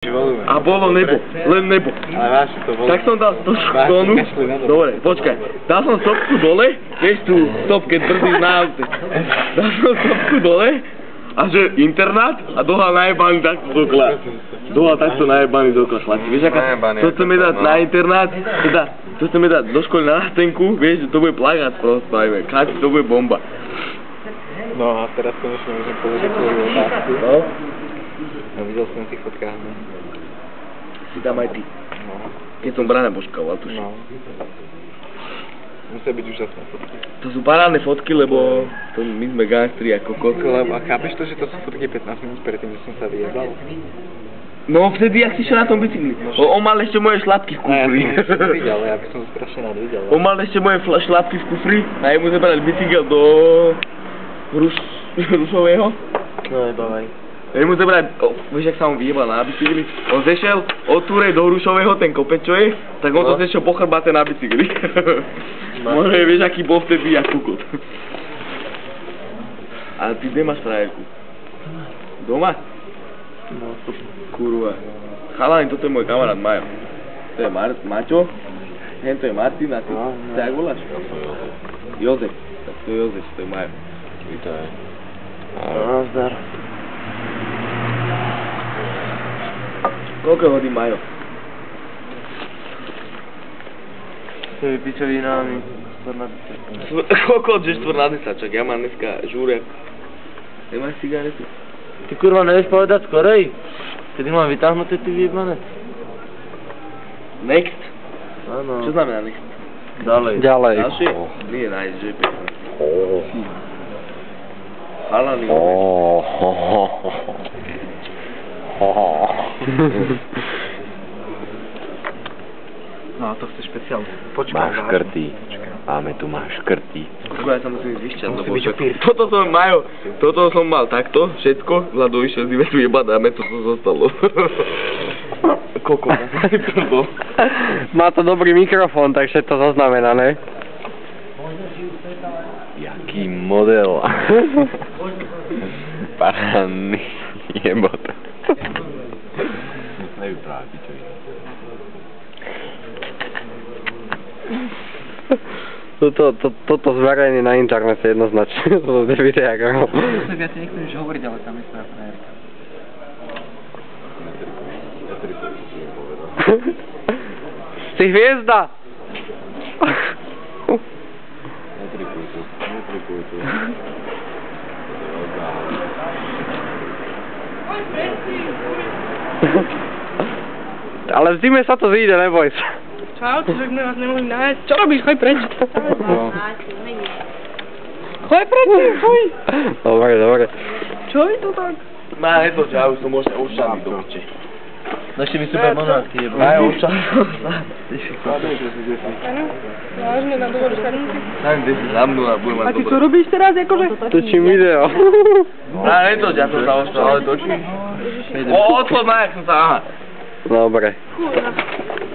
A bolo nebo, len nebo. Ale váš to bolo. Tak som dal tónu. Dobre, počkaj. Dal som stopku dole, vieš tu stop, keď brzdíš na aute. Dal som stopku dole a že internát a dohľad najebaný takto do okla. Dohľad takto najebaný do okla, chlapci. Vieš, aká to chceme dať na internát, teda to chceme dať do školy na nástenku, vieš, že to bude plagát prosto, ajme. Chlapci, to bude bomba. No a teraz konečne môžem povedať svoju otázku. No? No videl som tých fotkách, no. Si tam aj ty. No. Keď som Brana božkoval, tuším. No. Musia byť úžasné fotky. To sú parádne fotky, lebo to my sme gangstri ako kokos. A chápeš to, že to sú fotky 15 minút predtým, že som sa vyjebal? No vtedy, jak si šiel na tom bicykli. On mal ešte moje šlapky v kufri. Ja som to videl, ja by som strašne rád videl. On mal ešte moje šlapky v kufri a jemu zabrali bicykel do Rušového. No nebávaj. Jemu zabrali, vieš, jak sa on vyjebal na bicykli? On zešiel od Túrej do Hrušového, ten kopec, čo je, tak on to zešiel po chrbáte na bicykli. Možno vieš, aký bol vtedy, jak kukot. Ale ty kde máš frajerku? Doma? No, Kurva. Chalani, toto je môj kamarát Majo. To je Maťo, to je Martin a ty sa jak voláš? Jozef. Tak to je Jozef, to je Majo. Vítaj. Nazdar. Koľko hodí Majo? S tými pičovinami. Koľko, že 4:10, čak ja mám dneska žúrek. Nemáš cigarety? Ty kurva nevieš povedať skorej? Kedy mám vytáhnuté ty vyjebané? Next? Áno. Čo znamená next? Ďalej. Ďalšie? Nie, nájsť, že je pekné. Halani. No, to chce špeciálne. Počkaj. Máš škrty. Máme tu máš škrty. Ja sa musím zvyšťať, Musí byť upír. Toto som mal takto, všetko, Vlado išiel z tu jebať, dáme to, co zostalo. Koko, prdol. Má to dobrý mikrofón, takže to zaznamená, ne? Jaký model. Parádny jebot. Nevyprávaj, pičovi. Toto zverejne na internete jednoznačne. To je videa, ako... To viac nechceš hovoriť, ale tam je svoja frajerka. Si hviezda! Netrikuj tu. Ale v zime sa to zíde, neboj sa. Čau, to sme vás nemohli nájsť. Čo robíš? Choď preč. Choď preč, choď. Dobre. Čo je to tak? Má to, že ja už som možno ušaný do piče. Našli mi super monárky jebal. Má ušaný. Áno, vážne, na dôvod škarnúci. Neviem, kde si za mnou a budem mať A ty dobré. čo robíš teraz, akože? Točím video. Má to, že ja som sa oštal, ale točím. Odchod na, jak som sa, aha. Dobre. Kurva.